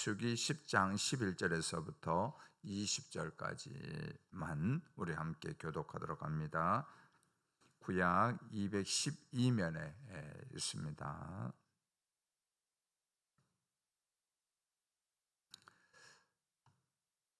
민수기 10장 11절에서부터 20절까지만 우리 함께 교독하도록 합니다. 구약 212면에 있습니다.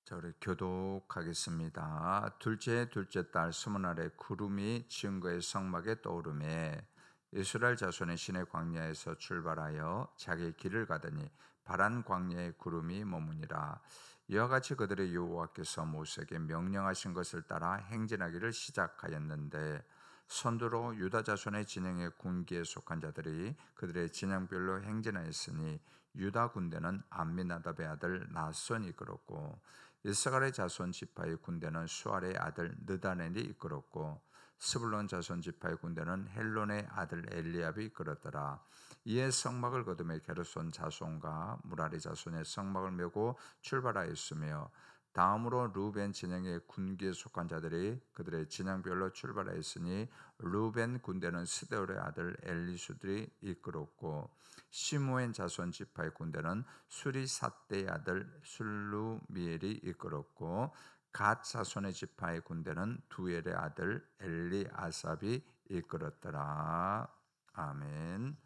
자, 우리 교독하겠습니다. 둘째 달 스무날에 구름이 증거의 성막에 떠오르매 이스라엘 자손의 시내 광야에서 출발하여 자기 길을 가더니 바란 광야의 구름이 머무니라. 이와 같이 그들의 여호와께서 모세에게 명령하신 것을 따라 행진하기를 시작하였는데 선두로 유다 자손의 진영의 군기에 속한 자들이 그들의 진영별로 행진하였으니 유다 군대는 암미나답의 아들 나손이 이끌었고 이스라엘의 자손 지파의 군대는 수알의 아들 느다넬이 이끌었고 스불론 자손 지파의 군대는 헬론의 아들 엘리압이 이끌었더라. 이에 성막을 거두며 게르손 자손과 무라리 자손의 성막을 메고 출발하였으며 다음으로 루벤 진영의 군기에 속한 자들이 그들의 진영별로 출발하였으니 루벤 군대는 스데울의 아들 엘리수들이 이끌었고 시므엔 자손 지파의 군대는 수리삿대의 아들 술루미엘이 이끌었고 갓 자손의 지파의 군대는 두엘의 아들 엘리아삽이 이끌었더라. 아멘.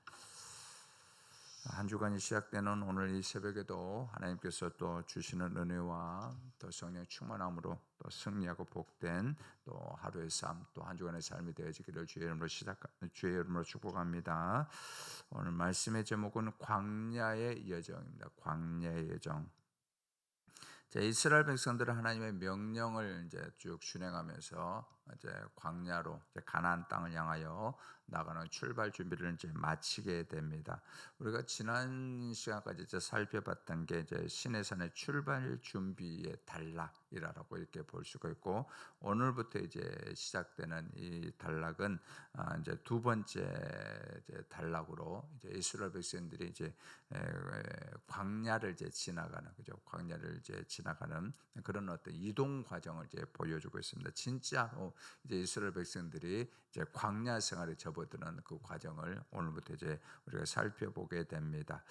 한 주간이 시작되는 오늘 이 새벽에도 하나님께서 또 주시는 은혜와 또 성령 충만함으로 또 승리하고 복된 또 하루의 삶, 또 한 주간의 삶이 되어지기를 주의 이름으로 축복합니다. 오늘 말씀의 제목은 광야의 여정입니다. 광야의 여정. 이스라엘 백성들은 하나님의 명령을 이제 쭉 준행하면서 이제 광야로 이제 가나안 땅을 향하여 나가는 출발 준비를 이제 마치게 됩니다. 우리가 지난 시간까지 이제 살펴봤던 게 이제 시내산의 출발 준비의 단락이라고 이렇게 볼 수가 있고 오늘부터 이제 시작되는 이 단락은 이제 두 번째 이제 단락으로 이제 이스라엘 백성들이 이제 광야를 이제 지나가는 그죠? 광야를 이제 지나가는 그런 어떤 이동 과정을 이제 보여주고 있습니다. 진짜로 이제 이스라엘 백성들이 이제 광야 생활에 접어드는 그 과정을 오늘부터 이제 우리가 살펴보게 됩니다.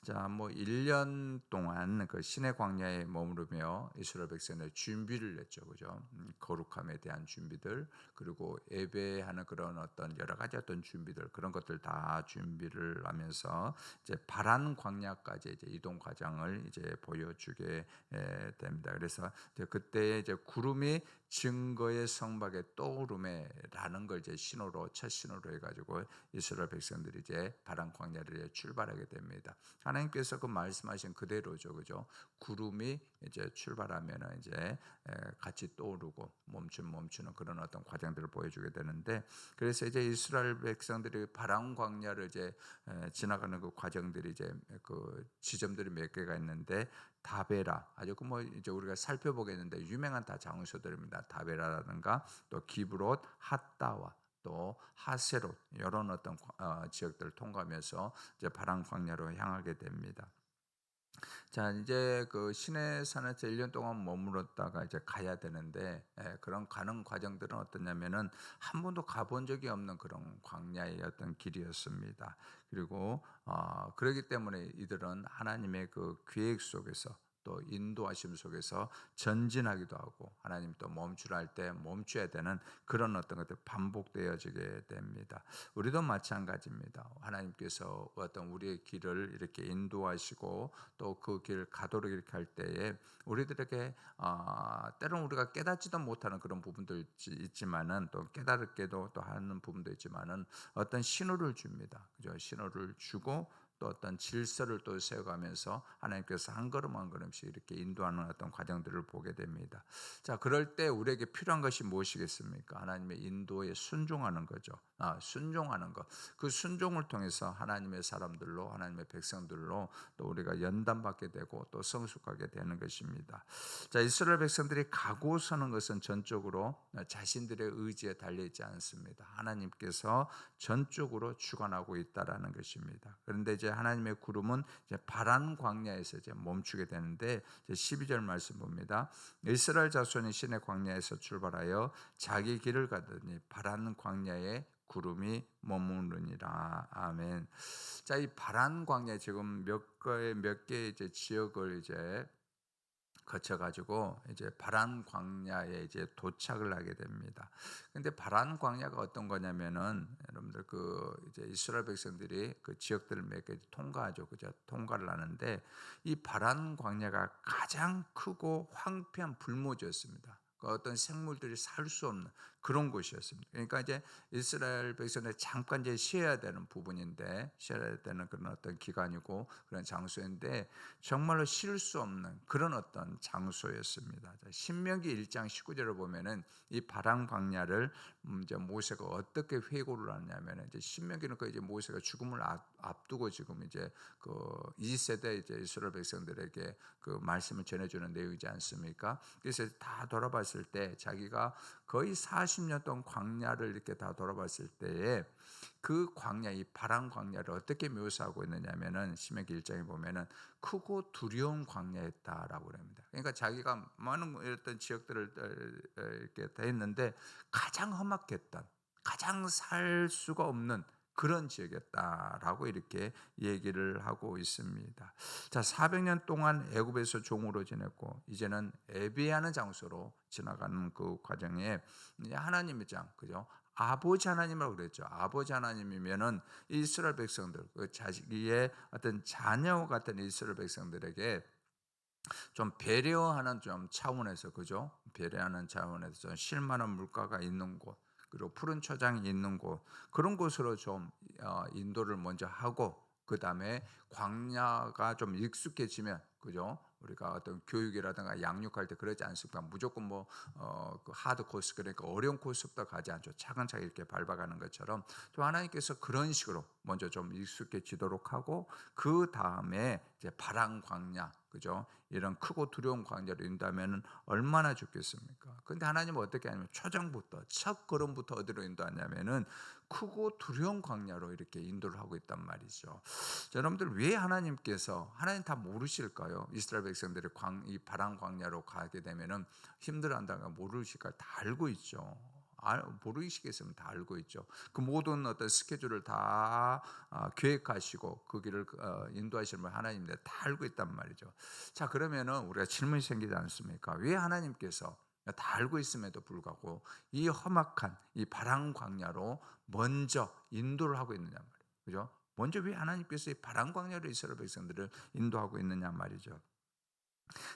자, 1년 동안 그 시내 광야에 머무르며 이스라엘 백성들 준비를 했죠, 그죠? 거룩함에 대한 준비들 그리고 예배하는 그런 어떤 여러 가지 어떤 준비들 그런 것들 다 준비를 하면서 이제 파란 광야까지 이제 이동 과정을 이제 보여주게 됩니다. 그래서 그때 이제 구름이 증거의 성막에 떠오르매라는 걸 이제 신호로 첫 신호로 해가지고 이스라엘 백성들이 이제 파란 광야를 출발하게 됩니다. 하나님께서 그 말씀하신 그대로죠, 그죠? 구름이 이제 출발하면은 이제 같이 떠오르고 멈추는 그런 어떤 과정들을 보여주게 되는데, 그래서 이제 이스라엘 백성들이 파란 광야를 이제 지나가는 그 과정들이 이제 그 지점들이 몇 개가 있는데 다베라 아주 이제 우리가 살펴보겠는데 유명한 다 장소들입니다. 다베라라든가 또 기브롯, 핫다와 또 하세롯 이런 어떤 지역들을 통과하면서 이제 파란 광야로 향하게 됩니다. 자, 이제 그 시내산에서 1년 동안 머물렀다가 이제 가야 되는데, 그런 가는 과정들은 어떠냐면은 한 번도 가본 적이 없는 그런 광야의 어떤 길이었습니다. 그리고 그렇기 때문에 이들은 하나님의 그 계획 속에서 또 인도하심 속에서 전진하기도 하고 하나님 또 멈추라 할 때 멈춰야 되는 그런 어떤 것들 반복되어지게 됩니다. 우리도 마찬가지입니다. 하나님께서 어떤 우리의 길을 이렇게 인도하시고 또 그 길 가도록 이렇게 할 때에 우리들에게 때로는 우리가 깨닫지도 못하는 그런 부분도 있지만은 또 깨달을게도 또 하는 부분도 있지만은 어떤 신호를 줍니다. 그죠? 신호를 주고 또 어떤 질서를 또 세워가면서 하나님께서 한 걸음 한 걸음씩 이렇게 인도하는 어떤 과정들을 보게 됩니다. 자, 그럴 때 우리에게 필요한 것이 무엇이겠습니까? 하나님의 인도에 순종하는 거죠. 순종하는 것. 그 순종을 통해서 하나님의 사람들로 하나님의 백성들로 또 우리가 연단받게 되고 또 성숙하게 되는 것입니다. 자, 이스라엘 백성들이 가고 서는 것은 전적으로 자신들의 의지에 달려있지 않습니다. 하나님께서 전적으로 주관하고 있다라는 것입니다. 그런데 이제 하나님의 구름은 이제 파란 광야에서 이제 멈추게 되는데, 이제 12절 말씀 봅니다. 이스라엘 자손이 시내 광야에서 출발하여 자기 길을 가더니 파란 광야에 구름이 머무르니라. 아멘. 자, 이 파란 광야 지금 몇 개 이제 지역을 이제 거쳐가지고 이제 파란 광야에 이제 도착을 하게 됩니다. 근데 파란 광야가 어떤 거냐면은 여러분들 그 이제 이스라엘 백성들이 그 지역들을 몇 개 통과하죠, 그죠? 통과를 하는데 이 파란 광야가 가장 크고 황폐한 불모지였습니다. 그 어떤 생물들이 살 수 없는 그런 곳이었습니다. 그러니까 이제 이스라엘 백성들이 잠깐 이제 쉬어야 되는 부분인데, 쉬어야 되는 그런 어떤 기간이고 그런 장소인데 정말로 쉴 수 없는 그런 어떤 장소였습니다. 신명기 1장 19절을 보면은 이 파란 광야를 이제 모세가 어떻게 회고를 하냐면은, 이제 신명기는 그 이제 모세가 죽음을 앞두고 지금 이제 그 2세대 이제 이스라엘 백성들에게 그 말씀을 전해주는 내용이지 않습니까? 그래서 다 돌아봤을 때 자기가 거의 40년 동안 광야를 이렇게 다 돌아봤을 때에 그 광야, 이 파란 광야를 어떻게 묘사하고 있느냐면은 신명기 1장에 보면은 크고 두려운 광야였다라고 합니다. 그러니까 자기가 많은 어떤 지역들을 이렇게 다 했는데 가장 험악했던, 가장 살 수가 없는 그런 지역이었다라고 이렇게 얘기를 하고 있습니다. 자, 400년 동안 애굽에서 종으로 지냈고 이제는 에베하는 장소로 지나가는 그 과정에 하나님의 장, 그죠? 아버지 하나님이라고 그랬죠. 아버지 하나님이면은 이스라엘 백성들, 그 자기의 어떤 자녀 같은 이스라엘 백성들에게 좀 배려하는 좀 차원에서, 그죠? 배려하는 차원에서 좀 쉴만한 물가가 있는 곳, 그리고 푸른 초장이 있는 곳, 그런 곳으로 좀 인도를 먼저 하고 그 다음에 광야가 좀 익숙해지면, 그죠? 우리가 어떤 교육이라든가 양육할 때 그러지 않습니까? 무조건 그 하드 코스, 그러니까 어려운 코스부터 가지 않죠. 차근차근 이렇게 밟아가는 것처럼 또 하나님께서 그런 식으로 먼저 좀 익숙해지도록 하고 그 다음에 이제 파란 광야, 그죠? 이런 크고 두려운 광야로 인도하면 얼마나 좋겠습니까? 근데 하나님은 어떻게 하냐면 초장부터, 첫 걸음부터 어디로 인도하냐면은 크고 두려운 광야로 이렇게 인도를 하고 있단 말이죠. 자, 여러분들 왜 하나님 다 모르실까요? 이스라엘 백성들이 이 파란 광야로 가게 되면은 힘들어한다는 거 모르실까요? 다 알고 있죠. 모르시겠으면 다 알고 있죠. 그 모든 어떤 스케줄을 다 계획하시고 그 길을 인도하시는 분 하나님인데 다 알고 있단 말이죠. 자, 그러면은 우리가 질문이 생기지 않습니까? 왜 하나님께서 다 알고 있음에도 불구하고 이 험악한 이 바람 광야로 먼저 인도를 하고 있느냐 말이에요. 그죠? 먼저 왜 하나님께서 이 바람 광야로 이스라엘 백성들을 인도하고 있느냐 말이죠.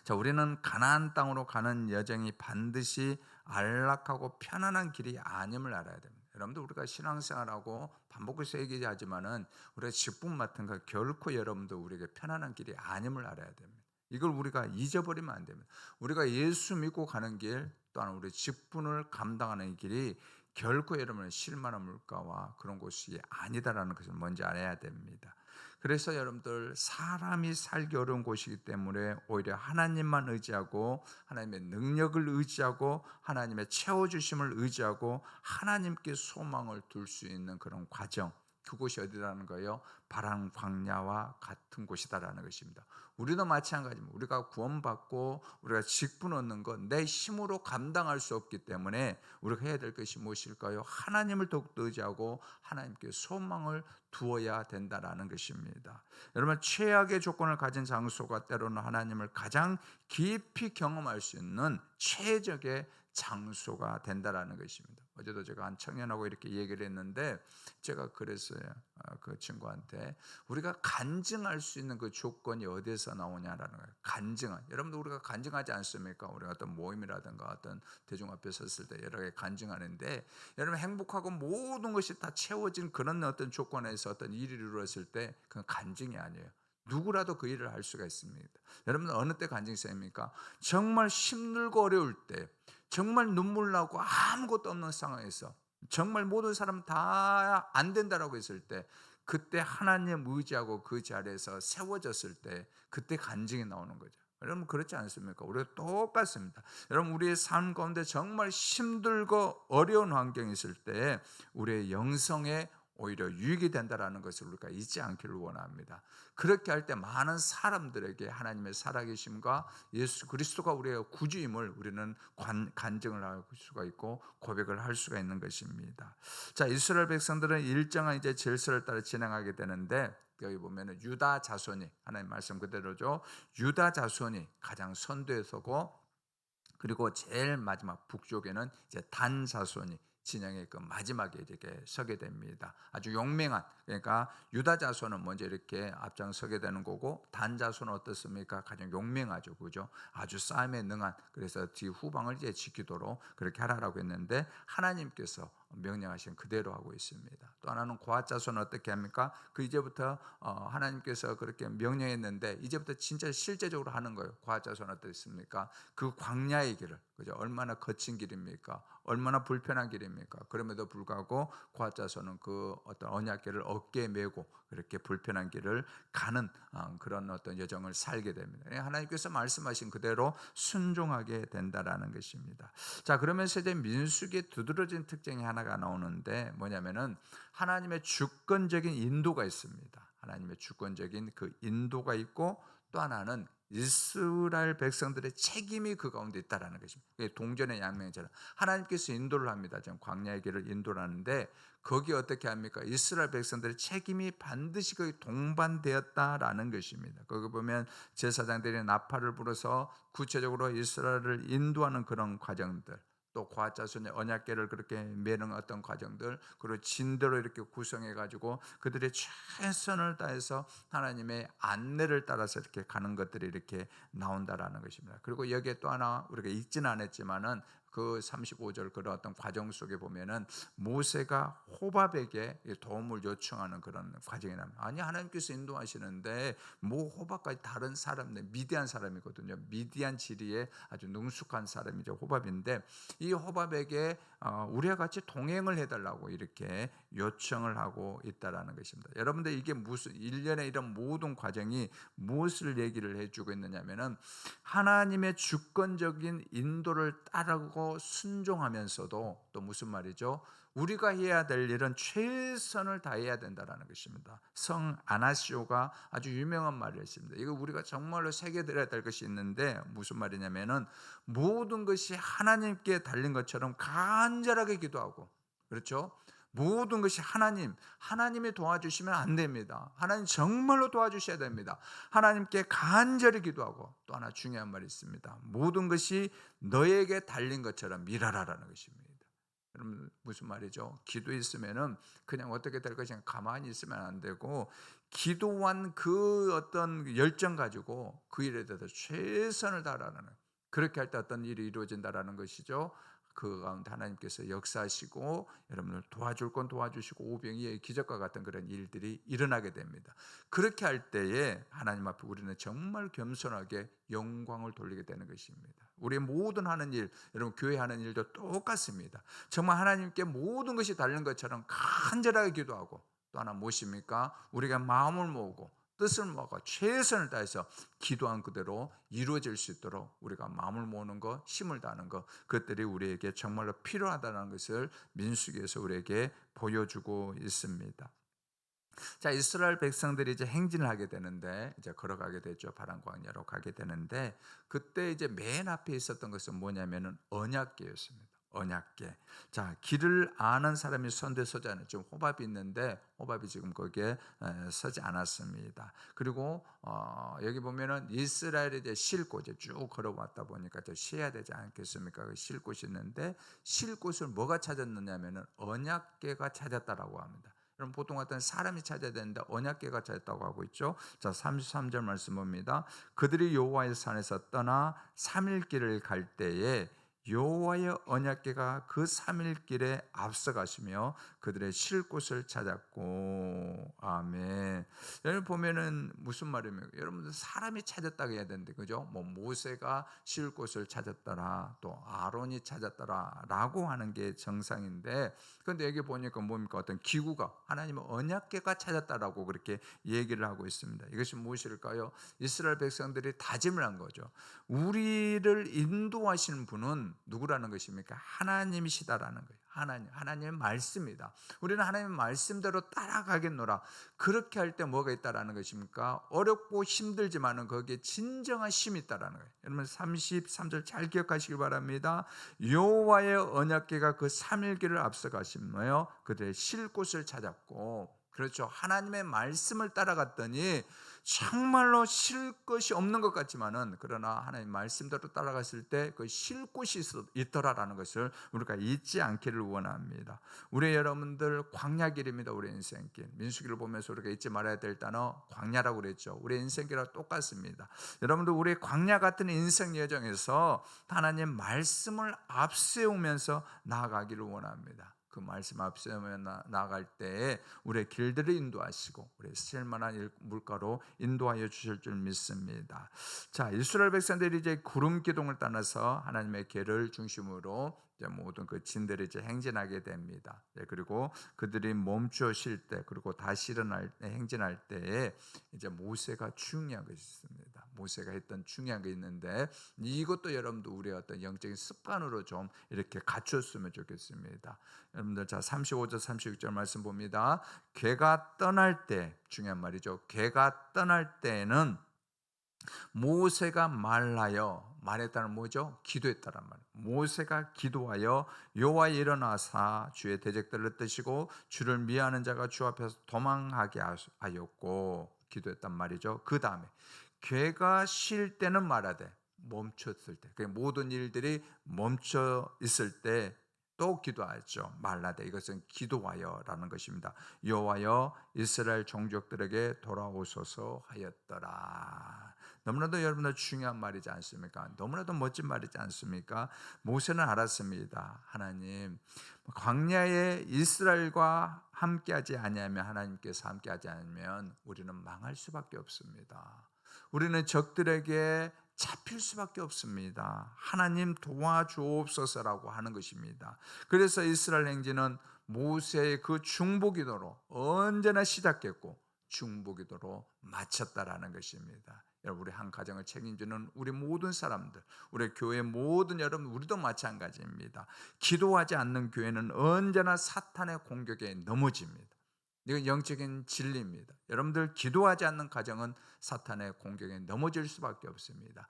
자, 우리는 가나안 땅으로 가는 여정이 반드시 안락하고 편안한 길이 아님을 알아야 됩니다. 여러분들 우리가 신앙생활하고 반복해서 얘기하지만은 우리가 직분 맡은 거 결코 여러분들 우리에게 편안한 길이 아님을 알아야 됩니다. 이걸 우리가 잊어버리면 안 됩니다. 우리가 예수 믿고 가는 길 또한 우리 직분을 감당하는 길이 결코 여러분은 실만한 물가와 그런 곳이 아니다라는 것을 먼저 알아야 됩니다. 그래서 여러분들 사람이 살기 어려운 곳이기 때문에 오히려 하나님만 의지하고 하나님의 능력을 의지하고 하나님의 채워주심을 의지하고 하나님께 소망을 둘 수 있는 그런 과정, 그곳이 어디라는 거예요? 바람 광야와 같은 곳이다라는 것입니다. 우리도 마찬가지입니다. 우리가 구원받고 우리가 직분 얻는 건 내 힘으로 감당할 수 없기 때문에 우리가 해야 될 것이 무엇일까요? 하나님을 더욱더 의지하고 하나님께 소망을 두어야 된다라는 것입니다. 여러분, 최악의 조건을 가진 장소가 때로는 하나님을 가장 깊이 경험할 수 있는 최적의 장소가 된다라는 것입니다. 어제도 제가 한 청년하고 이렇게 얘기를 했는데 제가 그랬어요. 그 친구한테 우리가 간증할 수 있는 그 조건이 어디에서 나오냐라는 거예요. 간증한. 여러분들 우리가 간증하지 않습니까? 우리가 어떤 모임이라든가 어떤 대중 앞에 섰을 때 여러 개 간증하는데 여러분 행복하고 모든 것이 다 채워진 그런 어떤 조건에서 어떤 일이 이루어졌을 때 그건 간증이 아니에요. 누구라도 그 일을 할 수가 있습니다. 여러분 어느 때 간증입니까? 정말 힘들고 어려울 때, 정말 눈물 나고 아무것도 없는 상황에서 정말 모든 사람 다 안 된다라고 했을 때 그때 하나님 의지하고 그 자리에서 세워졌을 때 그때 간증이 나오는 거죠. 여러분 그렇지 않습니까? 우리가 똑같습니다. 여러분 우리의 삶 가운데 정말 힘들고 어려운 환경이 있을 때 우리의 영성에 오히려 유익이 된다라는 것을 우리가 잊지 않기를 원합니다. 그렇게 할 때 많은 사람들에게 하나님의 살아계심과 예수 그리스도가 우리의 구주임을 우리는 간증을 할 수가 있고 고백을 할 수가 있는 것입니다. 자, 이스라엘 백성들은 일정한 이제 질서를 따라 진행하게 되는데, 여기 보면은 유다 자손이, 하나님 말씀 그대로죠, 유다 자손이 가장 선두에 서고, 그리고 제일 마지막 북쪽에는 이제 단 자손이 진영의 그 마지막에 이렇게 서게 됩니다. 아주 용맹한, 그러니까 유다 자손은 먼저 이렇게 앞장서게 되는 거고, 단 자손은 어떻습니까? 가장 용맹하죠, 그죠? 아주 싸움에 능한, 그래서 뒤 후방을 이제 지키도록 그렇게 하라고 했는데, 하나님께서 명령하신 그대로 하고 있습니다. 또 하나는 고앗 자손은 어떻게 합니까? 그 이제부터 하나님께서 그렇게 명령했는데 이제부터 진짜 실제적으로 하는 거예요. 고앗 자손은 어떻습니까? 그 광야의 길을, 그죠? 얼마나 거친 길입니까? 얼마나 불편한 길입니까? 그럼에도 불구하고 고앗 자손은 그 어떤 언약궤를 어깨에 메고 그렇게 불편한 길을 가는 그런 어떤 여정을 살게 됩니다. 하나님께서 말씀하신 그대로 순종하게 된다라는 것입니다. 자, 그러면서 이제 민수기에 두드러진 특징이 하나가 나오는데, 뭐냐면은 하나님의 주권적인 인도가 있습니다. 하나님의 주권적인 그 인도가 있고, 또 하나는 이스라엘 백성들의 책임이 그 가운데 있다라는 것입니다. 동전의 양면처럼 하나님께서 인도를 합니다. 지금 광야의 길을 인도를 하는데, 거기 어떻게 합니까? 이스라엘 백성들의 책임이 반드시 거기 동반되었다라는 것입니다. 거기 보면 제사장들이 나팔을 불어서 구체적으로 이스라엘을 인도하는 그런 과정들, 또 고앗 자손의 언약궤를 그렇게 매는 어떤 과정들, 그리고 진대로 이렇게 구성해 가지고 그들의 최선을 다해서 하나님의 안내를 따라서 이렇게 가는 것들이 이렇게 나온다라는 것입니다. 그리고 여기에 또 하나 우리가 읽지는 않았지만은 그 35절 그런 어떤 과정 속에 보면은 모세가 호밥에게 도움을 요청하는 그런 과정이 납니다. 아니, 하나님께서 인도하시는데 뭐 호밥까지 다른 사람들, 미디안 사람이거든요. 미디안 지리에 아주 능숙한 사람이죠, 호밥인데, 이 호밥에게 우리와 같이 동행을 해달라고 이렇게 요청을 하고 있다라는 것입니다. 여러분들, 이게 무슨 일련의 이런 모든 과정이 무엇을 얘기를 해주고 있느냐면은 하나님의 주권적인 인도를 따르고 순종하면서도, 또 무슨 말이죠? 우리가 해야 될 일은 최선을 다해야 된다는 것입니다. 성 아나시오가 아주 유명한 말을 했습니다. 이거 우리가 정말로 새겨들어야 될 것이 있는데, 무슨 말이냐면은 모든 것이 하나님께 달린 것처럼 간절하게 기도하고, 그렇죠? 모든 것이 하나님이 도와주시면 안 됩니다. 하나님 정말로 도와주셔야 됩니다. 하나님께 간절히 기도하고, 또 하나 중요한 말이 있습니다. 모든 것이 너에게 달린 것처럼 일하라라는 것입니다. 여러분, 무슨 말이죠? 기도했으면은 그냥 어떻게 될 것인가 가만히 있으면 안 되고, 기도한 그 어떤 열정 가지고 그 일에 대해서 최선을 다하라는, 그렇게 할 때 어떤 일이 이루어진다라는 것이죠. 그 가운데 하나님께서 역사하시고 여러분을 도와줄 건 도와주시고 오병이의 기적과 같은 그런 일들이 일어나게 됩니다. 그렇게 할 때에 하나님 앞에 우리는 정말 겸손하게 영광을 돌리게 되는 것입니다. 우리의 모든 하는 일, 여러분 교회 하는 일도 똑같습니다. 정말 하나님께 모든 것이 달린 것처럼 간절하게 기도하고, 또 하나 무엇입니까? 우리가 마음을 모으고 뜻을 모아 최선을 다해서 기도한 그대로 이루어질 수 있도록 우리가 마음을 모으는 것, 힘을 다하는 것, 그것들이 우리에게 정말로 필요하다는 것을 민수기에서 우리에게 보여주고 있습니다. 자, 이스라엘 백성들이 이제 행진을 하게 되는데, 이제 걸어가게 되죠. 파란 광야로 가게 되는데, 그때 이제 맨 앞에 있었던 것은 뭐냐면은 언약궤였습니다. 언약궤. 자, 길을 아는 사람이 선대 서지 않아요. 지금 호밥이 있는데 호밥이 지금 거기에 서지 않았습니다. 그리고 여기 보면은 이스라엘에 이제 쉴 곳에 쭉 걸어왔다 보니까 저 쉬어야 되지 않겠습니까? 그 쉴 곳이 있는데, 쉴 곳을 뭐가 찾았느냐면은 언약궤가 찾았다라고 합니다. 여러분, 보통 같은 사람이 찾아야 되는데 언약궤가 찾았다고 하고 있죠. 자, 33절 말씀 봅니다. 그들이 여호와의 산에서 떠나 3일 길을 갈 때에 여호와의 언약궤가 그 3일 길에 앞서가시며 그들의 쉴 곳을 찾았고. 아멘. 여러분 보면은 무슨 말이에요? 여러분들 사람이 찾았다고 해야 되는데, 그죠? 뭐 모세가 쉴 곳을 찾았더라, 또 아론이 찾았더라라고 하는 게 정상인데, 그런데 여기 보니까 뭡니까? 어떤 기구가, 하나님의 언약궤가 찾았다라고 그렇게 얘기를 하고 있습니다. 이것이 무엇일까요? 이스라엘 백성들이 다짐을 한 거죠. 우리를 인도하시는 분은 누구라는 것입니까? 하나님이시다라는 거예요. 하나님의 말씀이다. 우리는 하나님의 말씀대로 따라가겠노라. 그렇게 할 때 뭐가 있다라는 것입니까? 어렵고 힘들지만은 거기에 진정한 힘이 있다라는 거예요. 여러분 33절 잘 기억하시기 바랍니다. 여호와의 언약궤가 그 3일길을 앞서가시며 그들의 쉴 곳을 찾았고, 그렇죠. 하나님의 말씀을 따라갔더니 정말로 쉴 것이 없는 것 같지만은, 그러나 하나님 말씀대로 따라갔을 때 그 쉴 곳이 있더라라는 것을 우리가 잊지 않기를 원합니다. 우리 여러분들 광야길입니다. 우리 인생길. 민수기를 보면서 우리가 잊지 말아야 될 단어 광야라고 그랬죠. 우리 인생길하고 똑같습니다. 여러분들 우리 광야 같은 인생 여정에서 하나님 말씀을 앞세우면서 나아가기를 원합니다. 그 말씀 앞세우며 나아갈 때에 우리의 길들을 인도하시고 우리의 쓸만한 물가로 인도하여 주실 줄 믿습니다. 자, 이스라엘 백성들이 이제 구름 기둥을 따라서 하나님의 길을 중심으로 이제 모든 그 진들이 이제 행진하게 됩니다. 그리고 그들이 멈춰 쉴 때, 그리고 다시 일어날 때, 행진할 때에 이제 모세가 중요한 것이 있습니다. 모세가 했던 중요한 게 있는데, 이것도 여러분도 우리의 어떤 영적인 습관으로 좀 이렇게 갖췄으면 좋겠습니다. 여러분들 자 35절 36절 말씀 봅니다. 괴가 떠날 때, 중요한 말이죠. 괴가 떠날 때에는 모세가 말했다는 뭐죠? 기도했다란 말이에요. 모세가 기도하여 여호와에 일어나사 주의 대적들을 뜨시고 주를 미워하는 자가 주 앞에서 도망하게 하였고, 기도했단 말이죠. 그 다음에 괴가 쉴 때는 말하되, 멈췄을 때, 모든 일들이 멈춰 있을 때 또 기도하죠. 말라되, 이것은 기도하여라는 것입니다. 여호와여 이스라엘 종족들에게 돌아오소서 하였더라. 너무나도 여러분들 중요한 말이지 않습니까? 너무나도 멋진 말이지 않습니까? 모세는 알았습니다. 하나님, 광야에 이스라엘과 함께하지 아니하면, 하나님께서 함께하지 않으면 우리는 망할 수밖에 없습니다. 우리는 적들에게 잡힐 수밖에 없습니다. 하나님 도와주옵소서라고 하는 것입니다. 그래서 이스라엘 행진은 모세의 그 중보기도로 언제나 시작했고 중보기도로 마쳤다라는 것입니다. 여러분, 우리 한 가정을 책임지는 우리 모든 사람들, 우리 교회 모든 여러분, 우리도 마찬가지입니다. 기도하지 않는 교회는 언제나 사탄의 공격에 넘어집니다. 이건 영적인 진리입니다. 여러분들 기도하지 않는 가정은 사탄의 공격에 넘어질 수밖에 없습니다.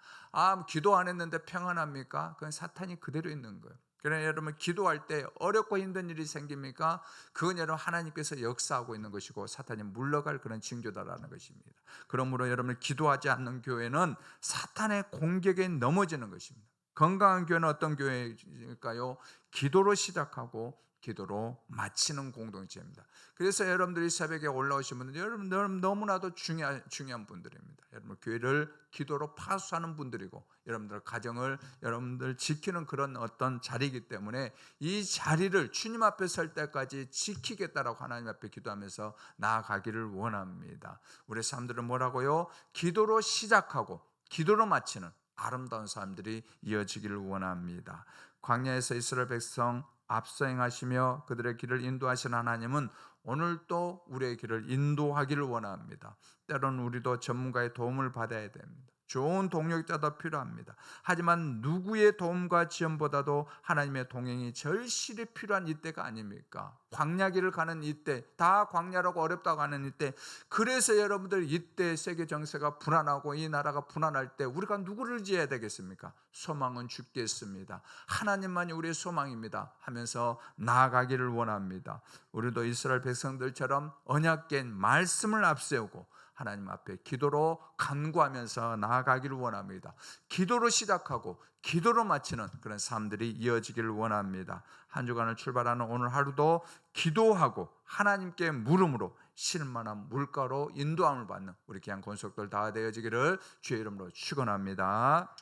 기도 안 했는데 평안합니까? 그건 사탄이 그대로 있는 거예요. 그러나 여러분 기도할 때 어렵고 힘든 일이 생깁니까? 그건 여러분 하나님께서 역사하고 있는 것이고 사탄이 물러갈 그런 징조다라는 것입니다. 그러므로 여러분 기도하지 않는 교회는 사탄의 공격에 넘어지는 것입니다. 건강한 교회는 어떤 교회일까요? 기도로 시작하고 기도로 마치는 공동체입니다. 그래서 여러분들이 새벽에 올라오신 분들, 여러분 너무나도 중요한 분들입니다. 여러분 교회를 기도로 파수하는 분들이고, 여러분들 가정을 여러분들 지키는 그런 어떤 자리이기 때문에 이 자리를 주님 앞에 설 때까지 지키겠다라고 하나님 앞에 기도하면서 나아가기를 원합니다. 우리 사람들은 뭐라고요? 기도로 시작하고 기도로 마치는 아름다운 사람들이 이어지기를 원합니다. 광야에서 이스라엘 백성 앞서 행하시며 그들의 길을 인도하신 하나님은 오늘도 우리의 길을 인도하기를 원합니다. 때로는 우리도 전문가의 도움을 받아야 됩니다. 좋은 동역자도 필요합니다. 하지만 누구의 도움과 지원보다도 하나님의 동행이 절실히 필요한 이때가 아닙니까? 광야길을 가는 이때, 다 광야라고 어렵다고 하는 이때, 그래서 여러분들 이때 세계 정세가 불안하고 이 나라가 불안할 때 우리가 누구를 의지해야 되겠습니까? 소망은 주께 있습니다. 하나님만이 우리의 소망입니다 하면서 나아가기를 원합니다. 우리도 이스라엘 백성들처럼 언약된 말씀을 앞세우고 하나님 앞에 기도로 간구하면서 나아가기를 원합니다. 기도로 시작하고 기도로 마치는 그런 삶들이 이어지기를 원합니다. 한 주간을 출발하는 오늘 하루도 기도하고 하나님께 물음으로 실만한 물가로 인도함을 받는 우리 귀한 권속들 다 되어지기를 주의 이름으로 축원합니다.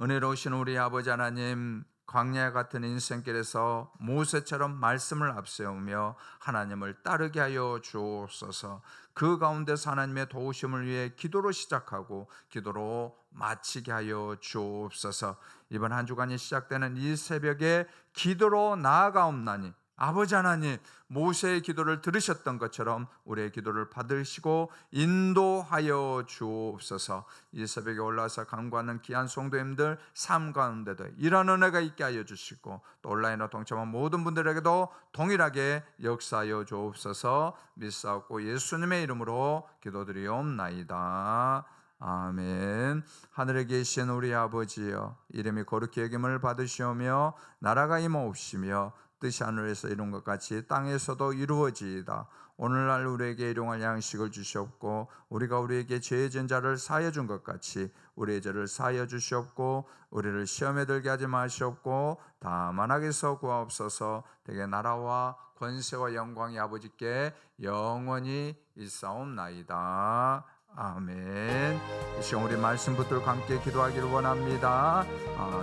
은혜로우신 우리 아버지 하나님, 광야 같은 인생길에서 모세처럼 말씀을 앞세우며 하나님을 따르게 하여 주옵소서. 그 가운데서 하나님의 도우심을 위해 기도로 시작하고 기도로 마치게 하여 주옵소서. 이번 한 주간이 시작되는 이 새벽에 기도로 나아가옵나니 아버지 하나님, 모세의 기도를 들으셨던 것처럼 우리의 기도를 받으시고 인도하여 주옵소서. 이 새벽에 올라와서 간구하는 귀한 성도님들 삶 가운데도 이런 은혜가 있게 하여 주시고, 또 온라인으로 동참한 모든 분들에게도 동일하게 역사하여 주옵소서. 믿사옵고 예수님의 이름으로 기도드리옵나이다. 아멘. 하늘에 계신 우리 아버지여, 이름이 거룩히 여김을 받으시오며 나라가 임하옵시며 뜻이 하늘에서 이룬 것 같이 땅에서도 이루어지이다. 오늘날 우리에게 일용할 양식을 주시옵고, 우리가 우리에게 죄의 진 자를 사하여 준 것 같이 우리의 죄를 사하여 주시옵고, 우리를 시험에 들게 하지 마시옵고 다만 악에서 구하옵소서. 대개 나라와 권세와 영광이 아버지께 영원히 있사옵나이다. 아멘. 이 시간 우리 말씀 붙들고 함께 기도하기를 원합니다.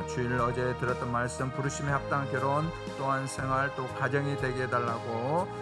주일 어제 들었던 말씀, 부르심에 합당한 결혼 또한 생활 또 가정이 되게 해달라고,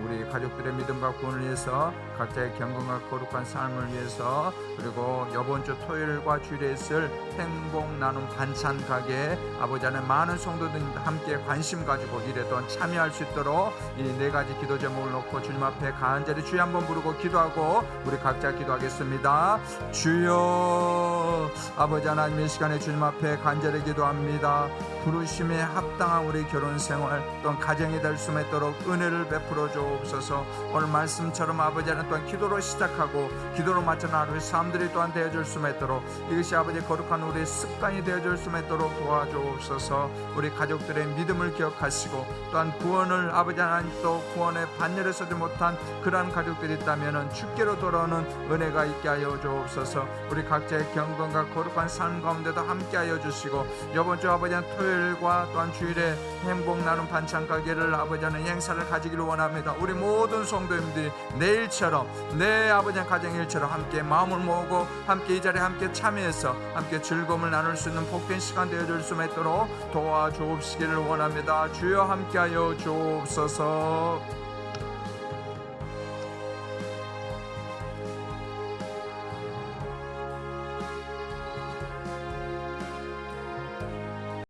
우리 가족들의 믿음과 구원을 위해서, 각자의 경건과 거룩한 삶을 위해서, 그리고 이번 주 토요일과 주일에 있을 행복 나눔 반찬 가게, 아버지 안에 많은 성도들이 함께 관심 가지고 일에 또한 참여할 수 있도록 이 네 가지 기도 제목을 놓고 주님 앞에 간절히 주여 한번 부르고 기도하고 우리 각자 기도하겠습니다. 주여, 아버지 하나님, 이 시간에 주님 앞에 간절히 기도합니다. 부르심에 합당한 우리 결혼 생활 또한 가정이 될 수 있도록 은혜를 베풀어 주옵소서. 오늘 말씀처럼 아버지 하나님 또한 기도로 시작하고 기도로 마치는 하루의 삶들이 또한 되어줄 수 있도록, 이것이 아버지 거룩한 우리의 습관이 되어줄 수 있도록 도와주옵소서. 우리 가족들의 믿음을 기억하시고 또한 구원을 아버지 하나님 또 구원의 반열에 서지 못한 그러한 가족들이 있다면 주께로 돌아오는 은혜가 있게 하여 주옵소서. 우리 각자의 경건과 거룩한 삶 가운데도 함께 하여 주시고, 이번 주 아버지 하나님 토요일과 또한 주일에 행복 나눔 반찬 가게를 아버지 하나님 행사를 가지기를 원합니다. 우리 모든 성도님들이 내일처럼 내 아버지 가정 일처럼 함께 마음을 모으고 함께 이 자리에 함께 참여해서 함께 즐거움을 나눌 수 있는 복된 시간 되어줄 수 있도록 도와주옵시기를 원합니다. 주여 함께하여 주옵소서.